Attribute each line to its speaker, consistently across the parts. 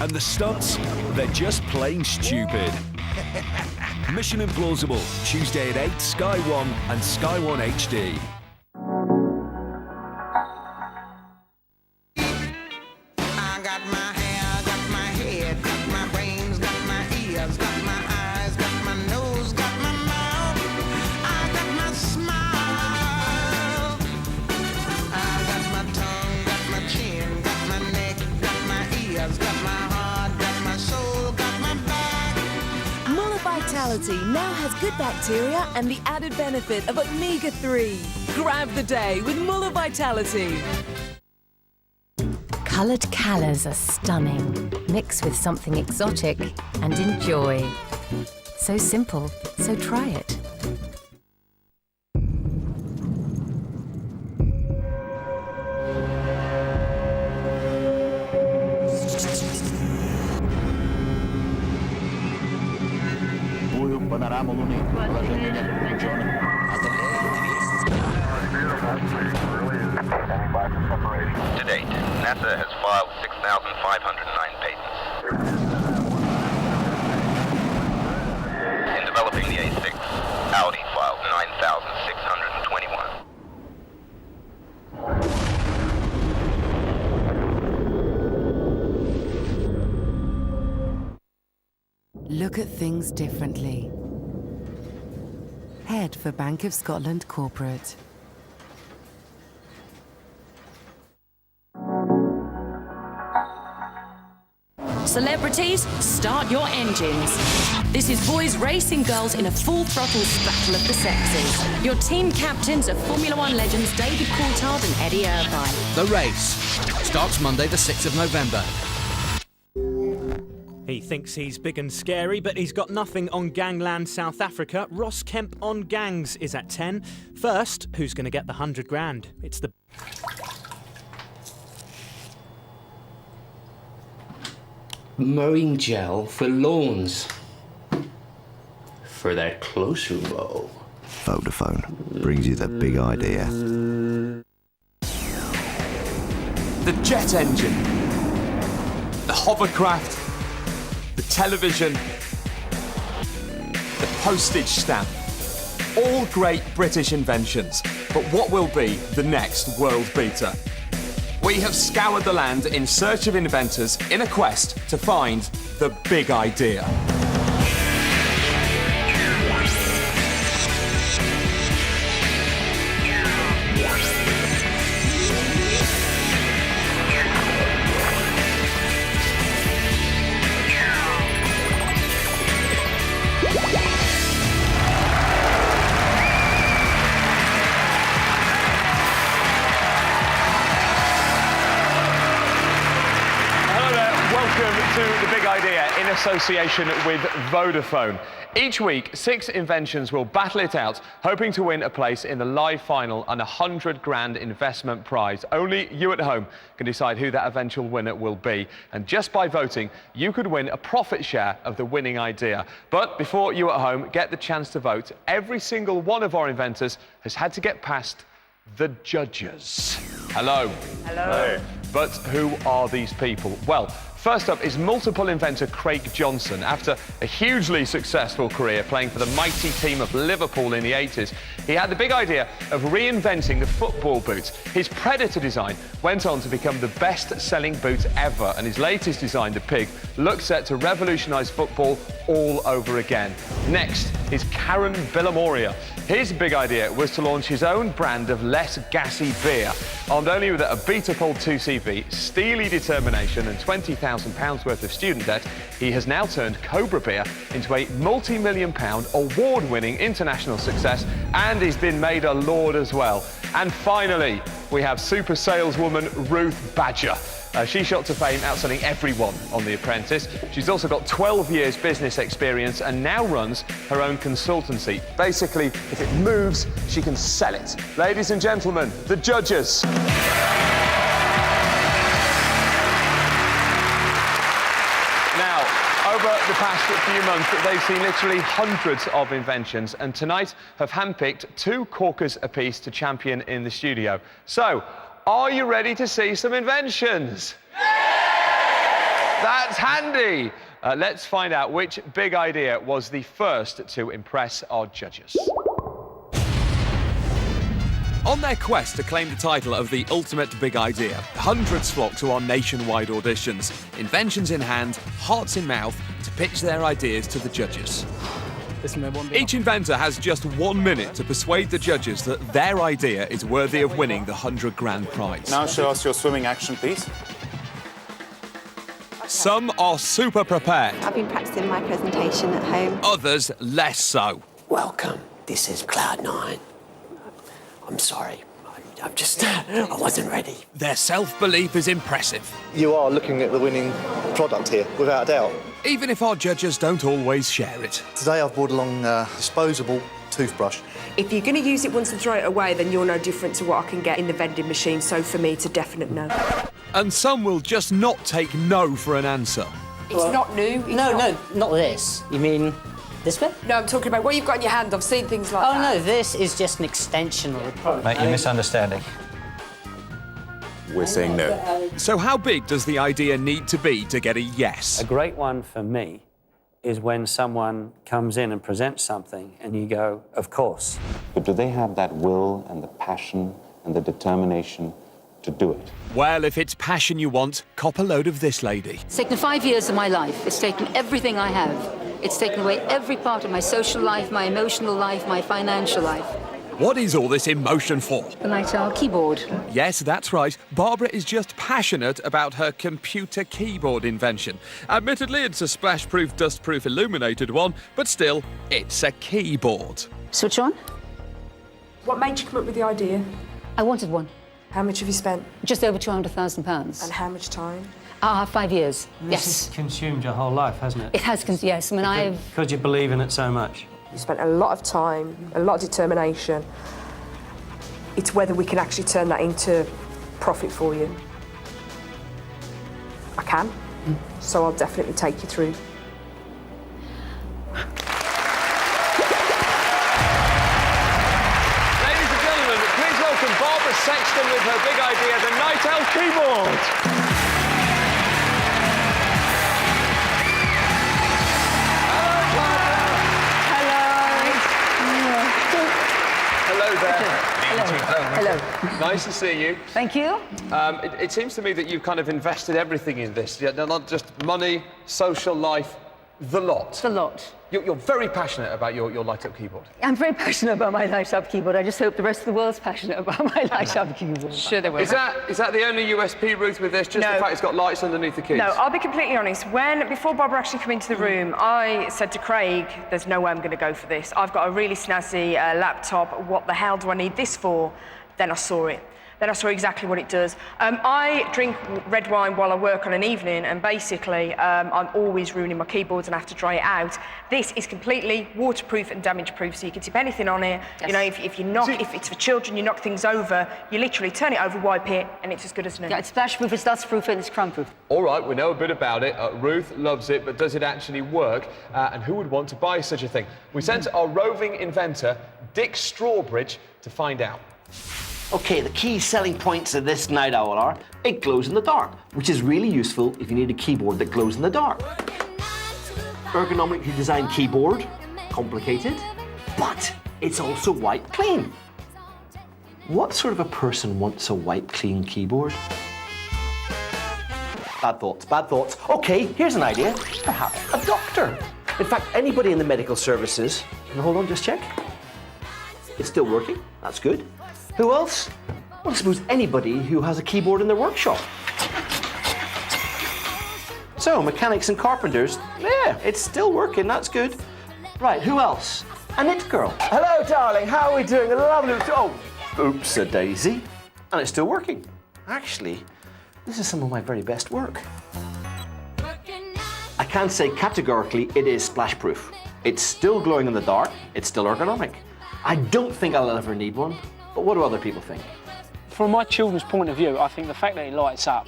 Speaker 1: And the stunts, they're just plain stupid. Mission Implausible, Tuesday at 8, Sky 1 and Sky 1 HD.
Speaker 2: I got my hair, got my head, got my brains, got my ears, got my eyes, got my nose, got my mouth. I got my smile. I got my tongue, got my chin, got my neck, got my ears, got my heart, got my soul, got my back.
Speaker 3: Muller Vitality now has good bacteria and the added benefit of omega-3. Grab the day with Muller Vitality.
Speaker 4: Coloured colours are stunning. Mix with something exotic and enjoy. So simple, so try it.
Speaker 5: To date, NASA has filed 6,509 patents. In developing the A6, Audi filed 9,621.
Speaker 6: Look at things differently. Head for Bank of Scotland Corporate.
Speaker 7: Celebrities, start your engines. This is boys racing girls in a full-throttle battle of the sexes. Your team captains are Formula One legends David Coulthard and Eddie Irvine.
Speaker 8: The race starts Monday the 6th of November.
Speaker 9: He thinks he's big and scary, but he's got nothing on Gangland South Africa. Ross Kemp on Gangs is at 10. First, who's going to get the 100 grand? It's the...
Speaker 10: Mowing gel for lawns. For that closer roll.
Speaker 11: Vodafone brings you the big idea.
Speaker 12: The jet engine, the hovercraft, the television, the postage stamp. All great British inventions, but what will be the next world beater? We have scoured the land in search of inventors in a quest to find the big idea. To the big idea in association with Vodafone. Each week, 6 inventions will battle it out, hoping to win a place in the live final and a 100 grand investment prize. Only you at home can decide who that eventual winner will be. And just by voting, you could win a profit share of the winning idea. But before you at home get the chance to vote, every single one of our inventors has had to get past the judges. Hello.
Speaker 13: Hello.
Speaker 12: But who are these people? Well, first up is multiple inventor Craig Johnson. After a hugely successful career playing for the mighty team of Liverpool in the 80s, he had the big idea of reinventing the football boot. His Predator design went on to become the best-selling boot ever, and his latest design, the Pig, looks set to revolutionise football all over again. Next is Karen Villamoria. His big idea was to launch his own brand of less gassy beer. Armed only with a Betapol 2CV, steely determination and £20,000 worth of student debt, he has now turned Cobra Beer into a multi-million-pound award-winning international success, and he's been made a lord as well. And finally, we have super saleswoman Ruth Badger. She shot to fame outselling everyone on The Apprentice. She's also got 12 years business experience and now runs her own consultancy. Basically, if it moves, she can sell it. Ladies and gentlemen, the judges. Now, over the past few months, they've seen literally hundreds of inventions, and tonight have handpicked 2 corkers apiece to champion in the studio. So, are you ready to see some inventions? That's handy. Let's find out which big idea was the first to impress our judges.
Speaker 1: On their quest to claim the title of the ultimate big idea, hundreds flock to our nationwide auditions, inventions in hand, hearts in mouth, to pitch their ideas to the judges. Each inventor has just 1 minute to persuade the judges that their idea is worthy of winning the 100 grand prize.
Speaker 13: Now show us your swimming action, please.
Speaker 1: Some are super prepared.
Speaker 14: I've been practicing my presentation at home.
Speaker 1: Others less so.
Speaker 15: Welcome. This is Cloud9. I'm sorry. I wasn't ready.
Speaker 1: Their self-belief is impressive.
Speaker 16: You are looking at the winning product here, without a doubt.
Speaker 1: Even if our judges don't always share it.
Speaker 16: Today I've brought along a disposable toothbrush.
Speaker 17: If you're going to use it once and throw it away, then you're no different to what I can get in the vending machine. So for me, it's a definite no.
Speaker 1: And some will just not take no for an answer.
Speaker 17: It's not new.
Speaker 15: No, not this. You mean this bit?
Speaker 17: No, I'm talking about what you've got in your hand. I've seen things like
Speaker 15: that.
Speaker 17: that.
Speaker 15: Oh, no, this is just an extension of the product.
Speaker 13: Mate, you're misunderstanding. We're saying no.
Speaker 1: So how big does the idea need to be to get a yes?
Speaker 18: A great one for me is when someone comes in and presents something and you go, of course.
Speaker 19: But do they have that will and the passion and the determination to do it?
Speaker 1: Well, if it's passion you want, cop a load of this lady.
Speaker 20: It's taken 5 years of my life. It's taken everything I have. It's taken away every part of my social life, my emotional life, my financial life.
Speaker 1: What is all this emotion for?
Speaker 20: The Nightingale keyboard.
Speaker 1: Yes, that's right. Barbara is just passionate about her computer keyboard invention. Admittedly, it's a splash-proof, dust-proof, illuminated one, but still, it's a keyboard.
Speaker 20: Switch on.
Speaker 17: What made you come up with the idea?
Speaker 20: I wanted one.
Speaker 17: How much have you spent?
Speaker 20: Just over £200,000.
Speaker 17: And how much time?
Speaker 20: 5 years.
Speaker 18: This has consumed your whole life, hasn't it?
Speaker 20: It has, yes. I mean,
Speaker 18: Because you believe in it so much.
Speaker 17: You spent a lot of time, a lot of determination. It's whether we can actually turn that into profit for you. I can, so I'll definitely take you through.
Speaker 12: Ladies and gentlemen, please welcome Barbara Sexton with her big idea, the Nightingale keyboard. Hello there.
Speaker 20: Hello.
Speaker 12: Nice to see you.
Speaker 20: Thank you.
Speaker 12: It seems to me that you've kind of invested everything in this. Not just money, social life, the lot.
Speaker 20: The lot.
Speaker 12: You're very passionate about your light-up keyboard.
Speaker 20: I'm very passionate about my light-up keyboard. I just hope the rest of the world's passionate about my light-up keyboard.
Speaker 17: Sure they will.
Speaker 12: Is that the only USP, Ruth, with this? Just the fact it's got lights underneath the keys?
Speaker 17: No, I'll be completely honest. Before Barbara actually came into the room, I said to Craig, there's no way I'm going to go for this. I've got a really snazzy laptop. What the hell do I need this for? Then I saw it. Then I saw exactly what it does. I drink red wine while I work on an evening, and basically I'm always ruining my keyboards and I have to dry it out. This is completely waterproof and damage-proof, so you can tip anything on it.
Speaker 20: Yes.
Speaker 17: You know, if it's for children, you knock things over, you literally turn it over, wipe it, and it's as good as new.
Speaker 20: Yeah, it's splash-proof, it's dust-proof, and it's crumb-proof.
Speaker 12: All right, we know a bit about it. Ruth loves it, but does it actually work? And who would want to buy such a thing? We sent our roving inventor, Dick Strawbridge, to find out.
Speaker 10: Okay, the key selling points of this Night Owl are it glows in the dark, which is really useful if you need a keyboard that glows in the dark. Ergonomically designed keyboard, complicated, but it's also wipe clean. What sort of a person wants a wipe clean keyboard? Bad thoughts, bad thoughts. Okay, here's an idea. Perhaps a doctor. In fact, anybody in the medical services. Hold on, just check. It's still working, that's good. Who else? Well, I suppose anybody who has a keyboard in their workshop. So, mechanics and carpenters, yeah, it's still working, that's good. Right, who else? A knit girl. Hello, darling, how are we doing? A lovely... Oh, oops-a-daisy. And it's still working. Actually, this is some of my very best work. I can say categorically it is splash-proof. It's still glowing in the dark, it's still ergonomic. I don't think I'll ever need one. But what do other people think?
Speaker 21: From my children's point of view, I think the fact that it lights up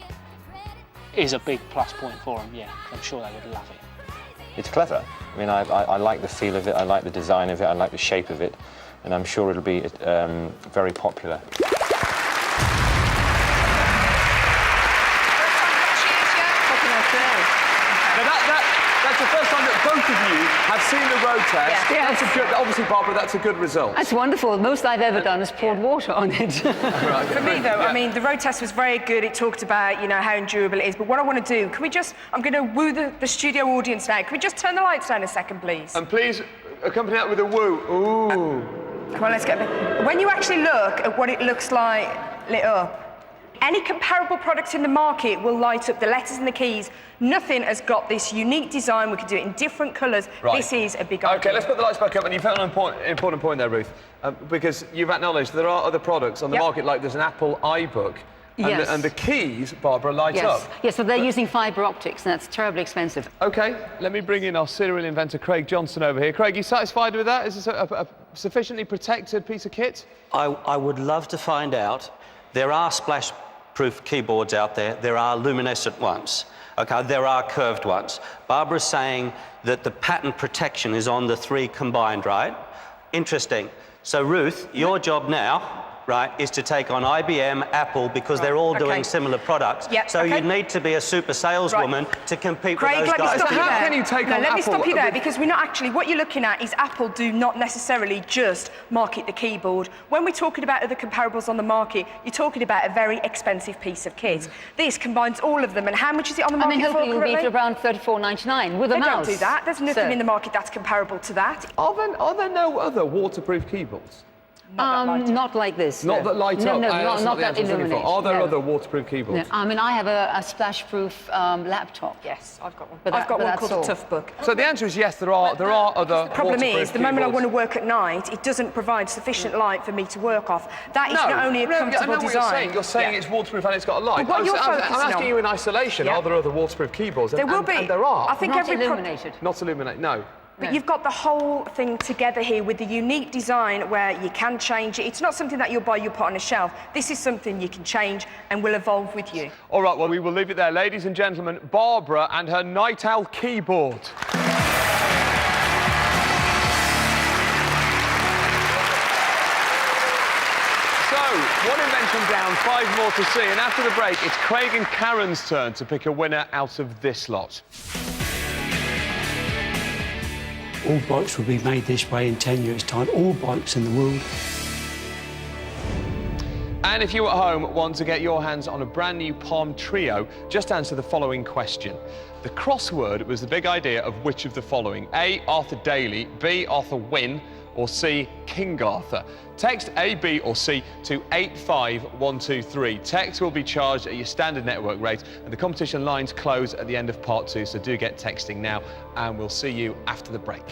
Speaker 21: is a big plus point for them, yeah. I'm sure they would love it.
Speaker 19: It's clever. I mean, I like the feel of it, I like the design of it, I like the shape of it, and I'm sure it'll be very popular.
Speaker 1: both of you have seen the road test.
Speaker 2: Yeah.
Speaker 1: That's a good, obviously, Barbara, that's a good result.
Speaker 2: That's wonderful. Most I've ever done is poured water on it.
Speaker 17: For me, though, I mean, the road test was very good. It talked about, you know, how endurable it is. But what I want to do, can we just... I'm going to woo the studio audience now. Can we just turn the lights down a second, please?
Speaker 1: And please accompany that with a woo. Ooh.
Speaker 17: Come on, let's get there. When you actually look at what it looks like lit up, any comparable product in the market will light up the letters and the keys. Nothing has got this unique design. We can do it in different colours.
Speaker 1: Right.
Speaker 17: This is a big idea.
Speaker 1: OK, let's put the lights back up. And you've hit an important point there, Ruth, because you've acknowledged there are other products on the market, like there's an Apple iBook.
Speaker 2: Yes.
Speaker 1: And the keys, Barbara, light up.
Speaker 2: Yes, but they're using fibre optics, and that's terribly expensive.
Speaker 12: OK, let me bring in our serial inventor, Craig Johnson, over here. Craig, you satisfied with that? Is this a sufficiently protected piece of kit?
Speaker 18: I would love to find out. There are splash-proof keyboards out there. There are luminescent ones. OK, there are curved ones. Barbara's saying that the patent protection is on the 3 combined, right? Interesting. So, Ruth, your job now, right, is to take on IBM, Apple, because they're all doing similar products.
Speaker 17: Yep,
Speaker 18: so you need to be a super saleswoman to compete
Speaker 17: Craig,
Speaker 18: with those guys.
Speaker 1: How can you take on Apple?
Speaker 17: Let me stop you there, because we're not actually... What you're looking at is Apple do not necessarily just market the keyboard. When we're talking about other comparables on the market, you're talking about a very expensive piece of kit. This combines all of them, and how much is it on the market for
Speaker 2: hopefully
Speaker 17: currently?
Speaker 2: it'll be for around $34.99 with a
Speaker 17: they
Speaker 2: mouse.
Speaker 17: Don't do that. There's nothing in the market that's comparable to that.
Speaker 1: Are there no other waterproof keyboards?
Speaker 2: Not like this.
Speaker 1: Not that light up?
Speaker 2: No,
Speaker 1: That's
Speaker 2: not
Speaker 1: the
Speaker 2: that
Speaker 1: answer I was looking for.
Speaker 2: illuminates.
Speaker 1: Are there other waterproof keyboards?
Speaker 2: No, I mean, I have a splash-proof laptop.
Speaker 17: Yes, I've got one.
Speaker 2: But
Speaker 17: I've got one called
Speaker 2: all.
Speaker 17: a Tough Book.
Speaker 1: So the answer is yes, there are other
Speaker 17: The problem is, the moment I want
Speaker 1: keyboards.
Speaker 17: to work at night, it doesn't provide sufficient light for me to work off. That is not only a
Speaker 1: I
Speaker 17: comfortable
Speaker 1: know what
Speaker 17: design.
Speaker 1: you're saying it's waterproof and it's got a light.
Speaker 17: But what you're
Speaker 1: I'm
Speaker 17: focusing
Speaker 1: asking
Speaker 17: on-
Speaker 1: you in isolation, are there other waterproof keyboards?
Speaker 17: There will be.
Speaker 1: And there are.
Speaker 17: I think
Speaker 2: Not
Speaker 17: every
Speaker 2: illuminated.
Speaker 1: Not illuminated, no.
Speaker 17: But you've got the whole thing together here with the unique design where you can change it. It's not something that you'll buy, you put on a shelf. This is something you can change and will evolve with you.
Speaker 12: All right, well, we will leave it there. Ladies and gentlemen, Barbara and her Night Owl keyboard. So, one invention down, 5 more to see. And after the break, it's Craig and Karen's turn to pick a winner out of this lot.
Speaker 22: All bikes will be made this way in 10 years' time. All bikes in the world.
Speaker 12: And if you at home want to get your hands on a brand new Palm Trio, just answer the following question. The crossword was the big idea of which of the following? A, Arthur Daly, B, Arthur Wynne, or C, King Arthur? Text A, B or C to 85123. Text will be charged at your standard network rate, and the competition lines close at the end of part 2, so do get texting now, and we'll see you after the break.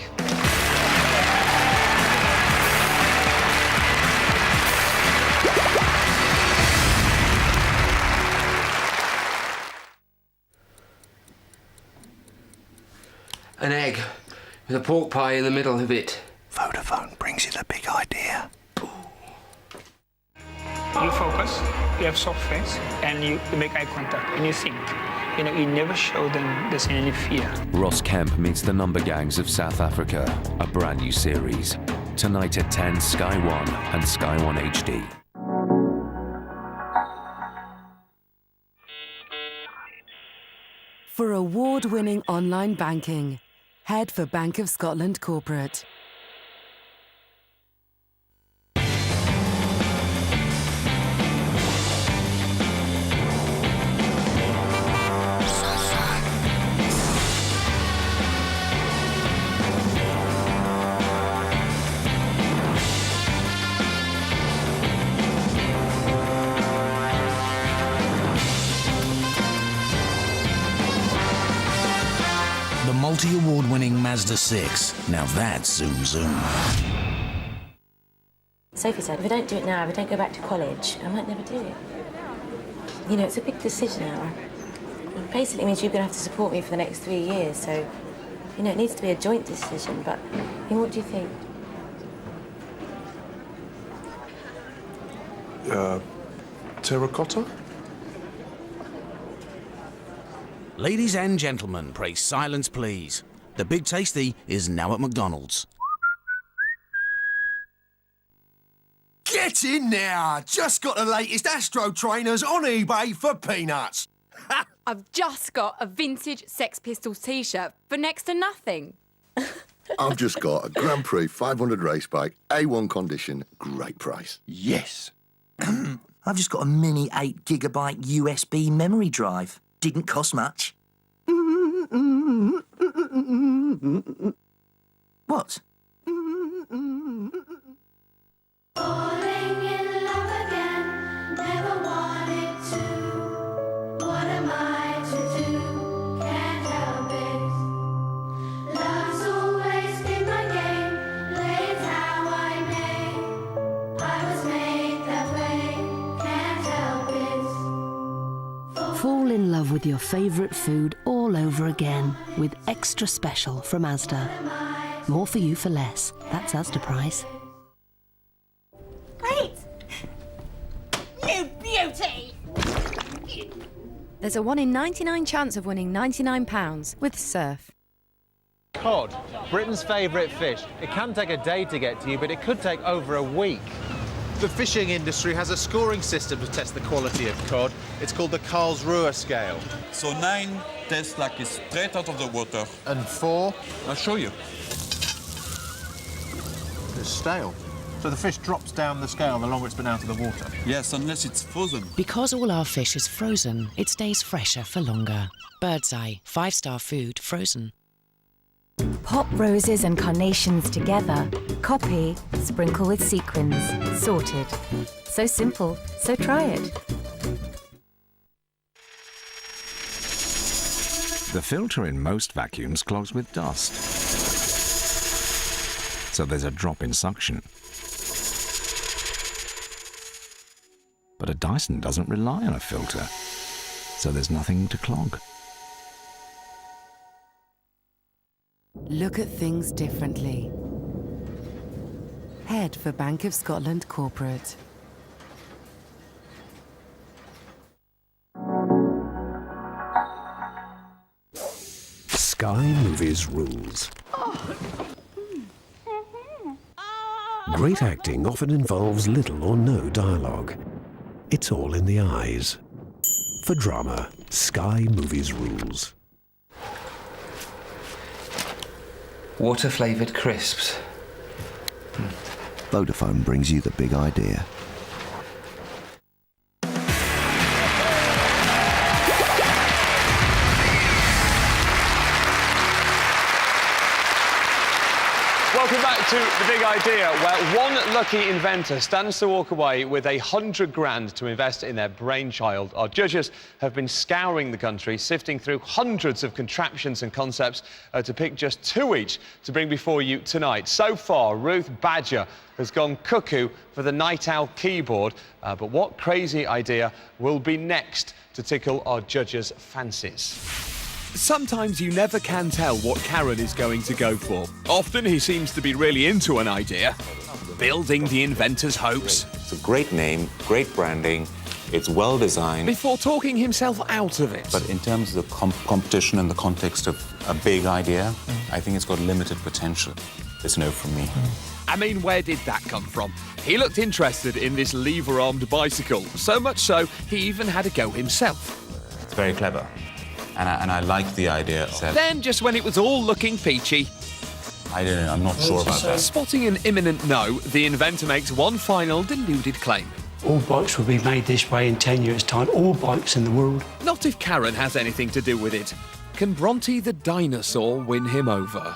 Speaker 23: An egg with a pork pie in the middle of it.
Speaker 11: Vodafone brings you the big idea.
Speaker 24: You focus, you have soft face, and you make eye contact, and you think. You know, you never show them there's any fear.
Speaker 25: Ross Kemp meets the number gangs of South Africa, a brand new series. Tonight at 10, Sky 1 and Sky 1 HD.
Speaker 6: For award-winning online banking, head for Bank of Scotland Corporate.
Speaker 26: The multi-award-winning Mazda 6. Now that's zoom zoom.
Speaker 4: Sophie said, if I don't do it now, if I don't go back to college, I might never do it. You know, it's a big decision now. It basically means you're going to have to support me for the next 3 years, so, you know, it needs to be a joint decision, but, I mean, what do you think?
Speaker 26: Terracotta? Ladies and gentlemen, pray silence, please. The Big Tasty is now at McDonald's.
Speaker 27: Get in now! Just got the latest Astro trainers on eBay for peanuts.
Speaker 28: I've just got a vintage Sex Pistols t-shirt for next to nothing.
Speaker 3: I've just got a Grand Prix 500 race bike, A1 condition, great price.
Speaker 5: Yes. I've just got a mini 8 gigabyte USB memory drive. Didn't cost much. What?
Speaker 7: Fall in love with your favourite food all over again with Extra Special from Asda. More for you for less. That's Asda price.
Speaker 8: Great! You beauty!
Speaker 9: There's a 1 in 99 chance of winning £99 with Surf.
Speaker 14: Cod, Britain's favourite fish. It can take a day to get to you, but it could take over a week. The fishing industry has a scoring system to test the quality of cod. It's called the Karlsruhe scale.
Speaker 16: So 9 tastes like it's straight out of the water.
Speaker 14: And 4?
Speaker 16: I'll show you.
Speaker 14: It's stale. So the fish drops down the scale the longer it's been out of the water.
Speaker 16: Yes, unless it's frozen.
Speaker 28: Because all our fish is frozen, it stays fresher for longer. Birdseye, 5-star food, frozen.
Speaker 29: Pop roses and carnations together. Copy, sprinkle with sequins. Sorted. So simple, so try it.
Speaker 30: The filter in most vacuums clogs with dust. So there's a drop in suction. But a Dyson doesn't rely on a filter. So there's nothing to clog.
Speaker 6: Look at things differently. Head for Bank of Scotland Corporate.
Speaker 31: Sky Movies rules. Great acting often involves little or no dialogue. It's all in the eyes. For drama, Sky Movies rules.
Speaker 23: Water-flavoured crisps.
Speaker 11: Vodafone brings you the big idea.
Speaker 12: Welcome back to The Big Idea, where one lucky inventor stands to walk away with $100,000 to invest in their brainchild. Our judges have been scouring the country, sifting through hundreds of contraptions and concepts to pick just 2 each to bring before you tonight. So far, Ruth Badger has gone cuckoo for the Night Owl keyboard, but what crazy idea will be next to tickle our judges' fancies?
Speaker 1: Sometimes you never can tell what Karen is going to go for. Often he seems to be really into an idea, building the inventor's hopes.
Speaker 32: It's a great name, great branding, it's well designed.
Speaker 1: Before talking himself out of it.
Speaker 32: But in terms of the competition in the context of a big idea, I think it's got limited potential. It's no from me.
Speaker 1: I mean, where did that come from? He looked interested in this lever-armed bicycle, so much so he even had a go himself.
Speaker 32: It's very clever. And I like the idea of that.
Speaker 1: Then, just when it was all looking peachy...
Speaker 32: I don't know, I'm not sure about that.
Speaker 1: Spotting an imminent no, the inventor makes one final deluded claim.
Speaker 22: All bikes will be made this way in 10 years' time. All bikes in the world.
Speaker 1: Not if Karen has anything to do with it. Can Bronte the dinosaur win him over?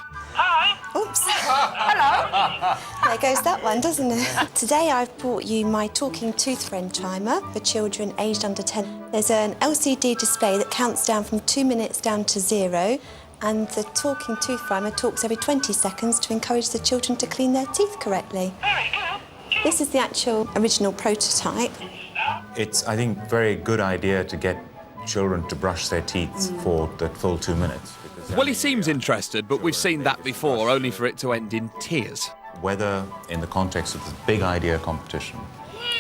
Speaker 33: Oops. Hello. There goes that one, doesn't it? Today I've brought you my talking tooth friend timer for children aged under 10. There's an LCD display that counts down from 2 minutes down to 0, and the talking tooth timer talks every 20 seconds to encourage the children to clean their teeth correctly. This is the actual original prototype.
Speaker 32: It's, I think, very good idea to get children to brush their teeth for the full 2 minutes.
Speaker 1: Well, he seems interested, but we've seen that before, only for it to end in tears.
Speaker 32: Whether in the context of the big idea competition,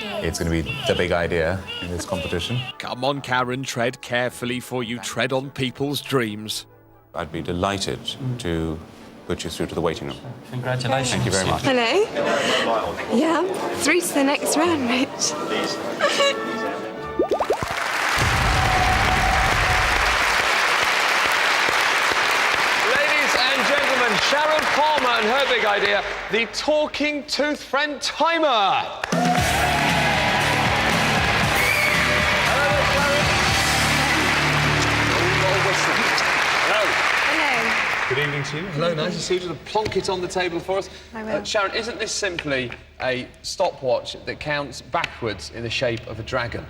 Speaker 32: it's going to be the big idea in this competition.
Speaker 1: Come on, Karen, tread carefully, for you tread on people's dreams.
Speaker 32: I'd be delighted to put you through to the waiting room.
Speaker 22: Congratulations.
Speaker 32: Thank you very much.
Speaker 33: Hello. Yeah, through to the next round, Rich.
Speaker 12: Sharon her big idea, the talking tooth friend timer. Good evening to you. Hello, nice to see you. Just plonk it on the table for us.
Speaker 33: I will.
Speaker 12: Sharon, isn't this simply a stopwatch that counts backwards in the shape of a dragon?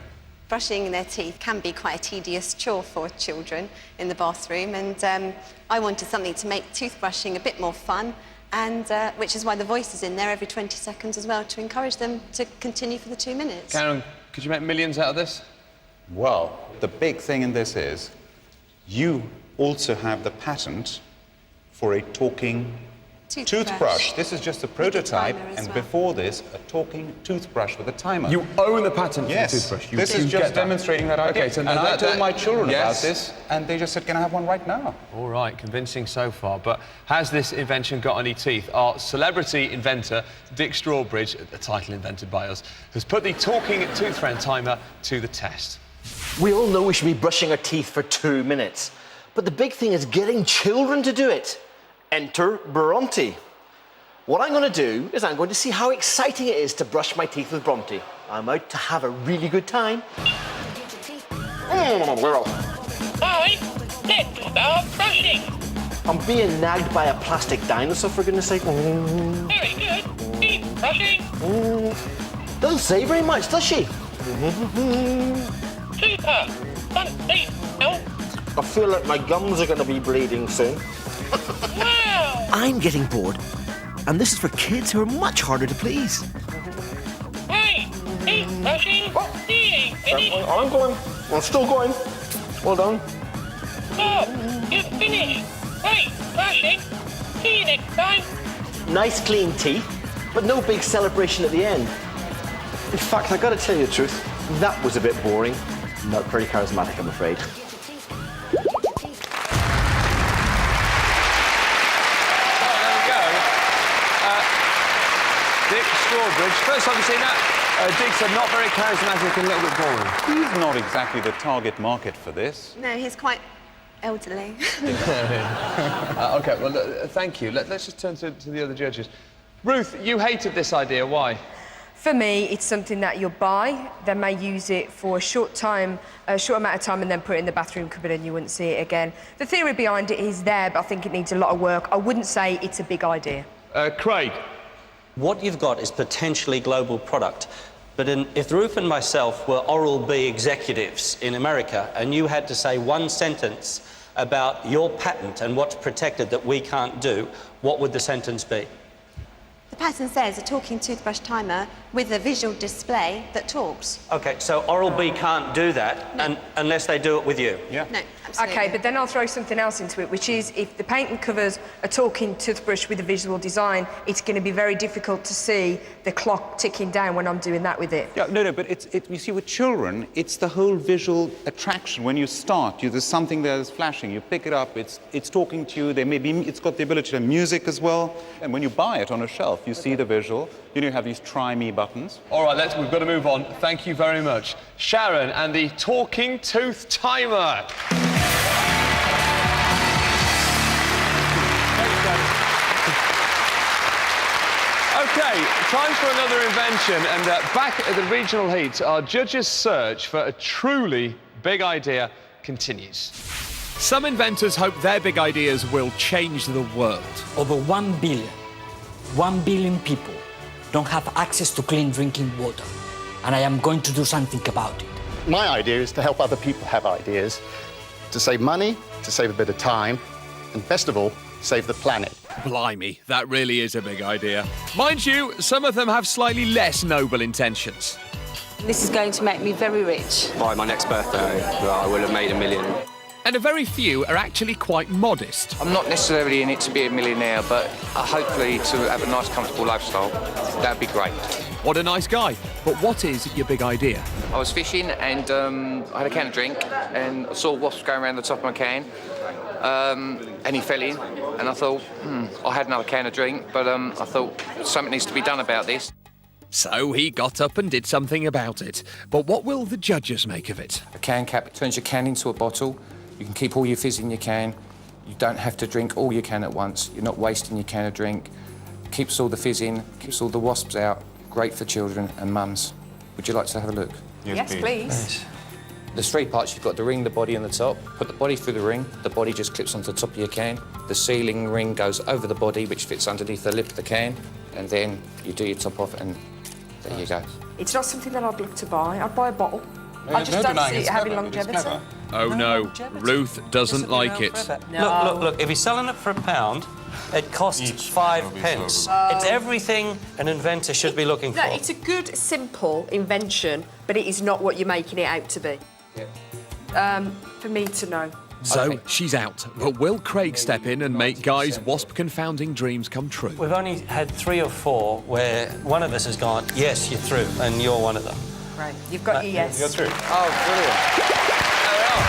Speaker 33: Brushing their teeth can be quite a tedious chore for children in the bathroom, and I wanted something to make toothbrushing a bit more fun, and which is why the voice is in there every 20 seconds as well, to encourage them to continue for the 2 minutes.
Speaker 12: Sharon, could you make millions out of this?
Speaker 32: Well, the big thing in this is you also have the patent for a talking toothbrush. This is just a prototype, and before this, a talking toothbrush with a timer.
Speaker 12: You own the patent
Speaker 32: yes.
Speaker 12: for the toothbrush?
Speaker 32: This is just demonstrating that idea.
Speaker 12: Okay, so
Speaker 32: and I told my children
Speaker 12: yes.
Speaker 32: about this, and they just said, can I have one right now?
Speaker 12: All right, convincing so far, but has this invention got any teeth? Our celebrity inventor, Dick Strawbridge, a title invented by us, has put the talking tooth friend timer to the test.
Speaker 2: We all know we should be brushing our teeth for 2 minutes, but the big thing is getting children to do it. Enter Bronte. What I'm going to do is I'm going to see how exciting it is to brush my teeth with Bronte. I'm out to have a really good time.
Speaker 4: Hi, let's start brushing.
Speaker 2: I'm being nagged by a plastic dinosaur, for goodness sake.
Speaker 4: Very good. Keep brushing.
Speaker 2: Doesn't say very much, does she?
Speaker 4: Super. Front teeth. No.
Speaker 2: I feel like my gums are going to be bleeding soon.
Speaker 4: Wow.
Speaker 2: I'm getting bored, and this is for kids who are much harder to please.
Speaker 4: Hey, keep brushing.
Speaker 2: I'm going. I'm still going. Well done.
Speaker 4: Stop. You're finished. Great brushing. See you next time.
Speaker 2: Nice clean teeth, but no big celebration at the end. In fact, I gotta tell you the truth, that was a bit boring. Not very charismatic, I'm afraid.
Speaker 12: Dick Strawbridge. First time you've seen that, Dick said not very charismatic and a little bit boring.
Speaker 32: He's not exactly the target market for this.
Speaker 33: No, he's quite elderly.
Speaker 12: OK, well, thank you. Let's just turn to the other judges. Ruth, you hated this idea. Why?
Speaker 10: For me, it's something that you'll buy. They may use it for a short amount of time, and then put it in the bathroom cupboard and you wouldn't see it again. The theory behind it is there, but I think it needs a lot of work. I wouldn't say it's a big idea.
Speaker 12: Craig?
Speaker 13: What you've got is potentially global product. But if Ruth and myself were Oral-B executives in America and you had to say one sentence about your patent and what's protected that we can't do, what would the sentence be?
Speaker 33: The patent says a talking toothbrush timer with a visual display that talks.
Speaker 13: OK, so Oral-B can't do that unless they do it with you?
Speaker 33: No, absolutely.
Speaker 10: OK, but then I'll throw something else into it, which is if the patent covers a talking toothbrush with a visual design, it's going to be very difficult to see the clock ticking down when I'm doing that with it.
Speaker 32: Yeah, no, but you see, with children, it's the whole visual attraction. When you start, there's something that's flashing. You pick it up, it's talking to you. It's got the ability to music as well. And when you buy it on a shelf, you see the visual. You have these try me buttons.
Speaker 12: All right, we've got to move on. Thank you very much. Sharon and the talking tooth timer. OK, time for another invention, and back at the regional heat, our judges' search for a truly big idea continues. Some inventors hope their big ideas will change the world.
Speaker 15: Over 1 billion people don't have access to clean drinking water, and I am going to do something about it.
Speaker 17: My idea is to help other people have ideas, to save money, to save a bit of time, and best of all, save the planet.
Speaker 1: Blimey, that really is a big idea. Mind you, some of them have slightly less noble intentions.
Speaker 18: This is going to make me very rich.
Speaker 23: By my next birthday, I will have made $1 million.
Speaker 1: And a very few are actually quite modest.
Speaker 19: I'm not necessarily in it to be a millionaire, but hopefully to have a nice, comfortable lifestyle. That'd be great.
Speaker 1: What a nice guy. But what is your big idea?
Speaker 19: I was fishing and I had a can of drink and I saw wasps going around the top of my can. And he fell in, and I thought, I had another can of drink, but I thought something needs to be done about this.
Speaker 1: So he got up and did something about it. But what will the judges make of it?
Speaker 19: A can cap turns your can into a bottle. You can keep all your fizz in your can. You don't have to drink all your can at once. You're not wasting your can of drink. keeps all the fizz in, keeps all the wasps out. Great for children and mums. Would you like to have a look?
Speaker 10: Yes, please.
Speaker 19: There's three parts. You've got the ring, the body and the top. Put the body through the ring. The body just clips onto the top of your can. The sealing ring goes over the body, which fits underneath the lip of the can. And then you do your top off and there you go.
Speaker 10: It's not something that I'd look to buy. I'd buy a bottle.
Speaker 32: No,
Speaker 10: I just
Speaker 32: no
Speaker 10: don't
Speaker 32: denying
Speaker 10: see it
Speaker 32: it's
Speaker 10: having
Speaker 32: clever, it's
Speaker 10: longevity.
Speaker 32: clever.
Speaker 1: Oh no, Ruth doesn't like it.
Speaker 13: Look, if he's selling it for £1, it costs 5 pence. It's everything an inventor should be looking for.
Speaker 10: No, it's a good, simple invention, but it is not what you're making it out to be. For me to know.
Speaker 1: So she's out. But will Craig step in and make Guy's wasp-confounding dreams come true?
Speaker 13: We've only had 3 or 4 where one of us has gone, yes, you're through, and you're one of them.
Speaker 10: Right, you've got your yes.
Speaker 32: You're through.
Speaker 12: Oh, brilliant. There we are.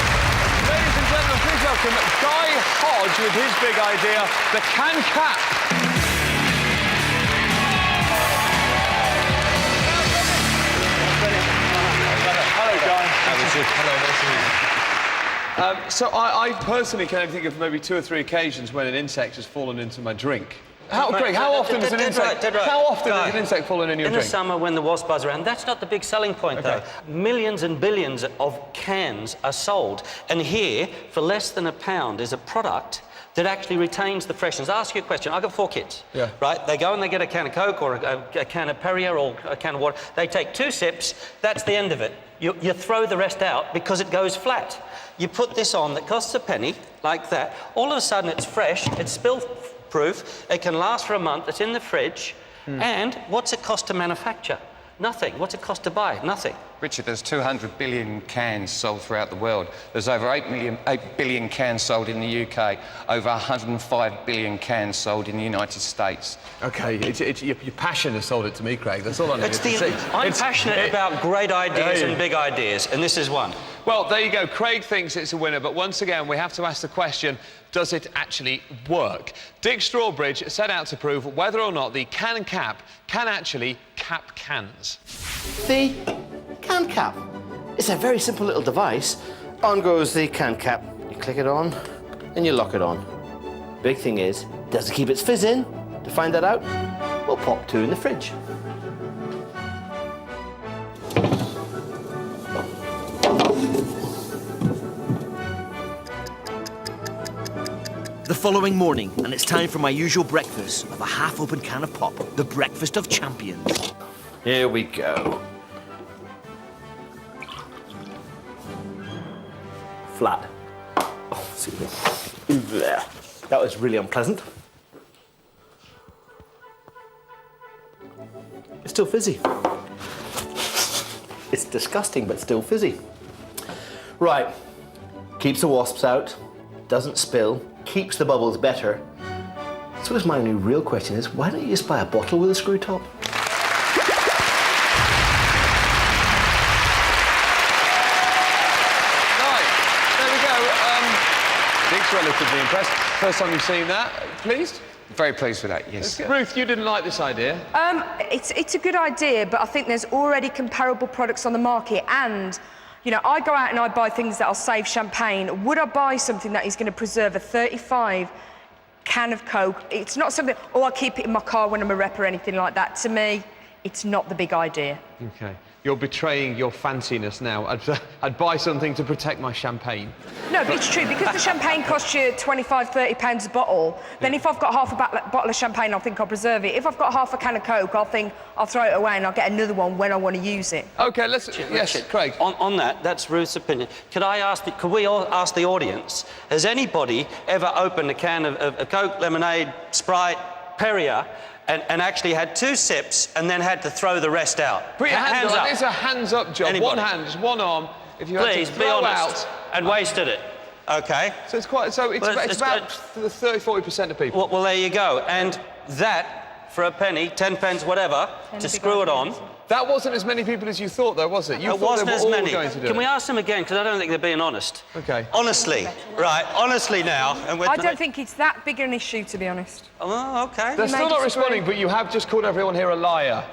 Speaker 12: Ladies and gentlemen, please welcome Guy Hodge with his big idea, the can cap. Hello, Guy. Hello, nice to meet you. So I personally can only think of maybe 2 or 3 occasions when an insect has fallen into my drink. Craig, how often has an insect? How often has an insect fallen in your drink?
Speaker 13: In the summer when the wasp buzz around, that's not the big selling point though. Millions and billions of cans are sold, and here for less than £1 is a product that actually retains the freshness. I'll ask you a question. I've got 4 kids, right? They go and they get a can of Coke or a can of Perrier or a can of water. They take 2 sips, that's the end of it. You throw the rest out because it goes flat. You put this on that costs a penny, like that. All of a sudden it's fresh, it's spill-proof, it can last for a month, it's in the fridge, and what's it cost to manufacture? Nothing. What's it cost to buy? Nothing.
Speaker 19: Richard, there's 200 billion cans sold throughout the world. There's over 8 billion cans sold in the UK, over 105 billion cans sold in the United States.
Speaker 12: OK, your passion has sold it to me, Craig. That's all I need to say.
Speaker 13: I'm passionate about great ideas and big ideas, and this is one.
Speaker 12: Well, there you go. Craig thinks it's a winner, but once again, we have to ask the question, does it actually work? Dick Strawbridge set out to prove whether or not the can cap can actually cap cans.
Speaker 2: The can cap. It's a very simple little device. On goes the can cap. You click it on and you lock it on. Big thing is, does it keep its fizz in? To find that out, we'll pop 2 in the fridge. The following morning, and it's time for my usual breakfast of a half-open can of pop, the breakfast of champions. Here we go. Flat. Oh, excuse me. There. That was really unpleasant. It's still fizzy. It's disgusting, but still fizzy. Right. Keeps the wasps out, doesn't spill, keeps the bubbles better. So my only real question is, why don't you just buy a bottle with a screw top?
Speaker 12: Dick's relatively impressed. First time you've seen that. Pleased?
Speaker 19: Very pleased with that, yes.
Speaker 12: Ruth, you didn't like this idea?
Speaker 10: It's a good idea, but I think there's already comparable products on the market, and you know, I go out and I buy things that'll save champagne. Would I buy something that is going to preserve a 35 can of Coke? It's not something, oh, I keep it in my car when I'm a rep or anything like that. To me, it's not the big idea.
Speaker 12: OK. You're betraying your fanciness now. I'd buy something to protect my champagne.
Speaker 10: No, but it's true, because the champagne costs you £25, £30 a bottle, then if I've got half a bottle of champagne, I'll think I'll preserve it. If I've got half a can of Coke, I'll think I'll throw it away and I'll get another one when I want to use it.
Speaker 12: OK, let's... Yes, Craig.
Speaker 13: On that, that's Ruth's opinion. Could we all ask the audience, has anybody ever opened a can of Coke, lemonade, Sprite, Perrier, and actually had 2 sips and then had to throw the rest out?
Speaker 12: Put your hands up. It's a hands-up job.
Speaker 13: Anybody?
Speaker 12: One hand, just one arm. If you
Speaker 13: Please,
Speaker 12: had to throw
Speaker 13: be honest.
Speaker 12: out...
Speaker 13: And wasted it. OK?
Speaker 12: So it's quite... So it's about 30-40% of people.
Speaker 13: Well, there you go. And that, for a penny, 10 pence, whatever, to screw it on...
Speaker 12: That wasn't as many people as you thought, though, was it? You
Speaker 13: it
Speaker 12: thought
Speaker 13: wasn't
Speaker 12: they were
Speaker 13: as
Speaker 12: all
Speaker 13: many.
Speaker 12: going to do
Speaker 13: Can we
Speaker 12: it.
Speaker 13: ask them again? Because I don't think they're being honest.
Speaker 12: OK.
Speaker 13: Honestly. Right, honestly now. And
Speaker 10: I don't think it's that big an issue, to be honest.
Speaker 13: Oh, OK.
Speaker 12: They're still not responding, but you have just called everyone here a liar.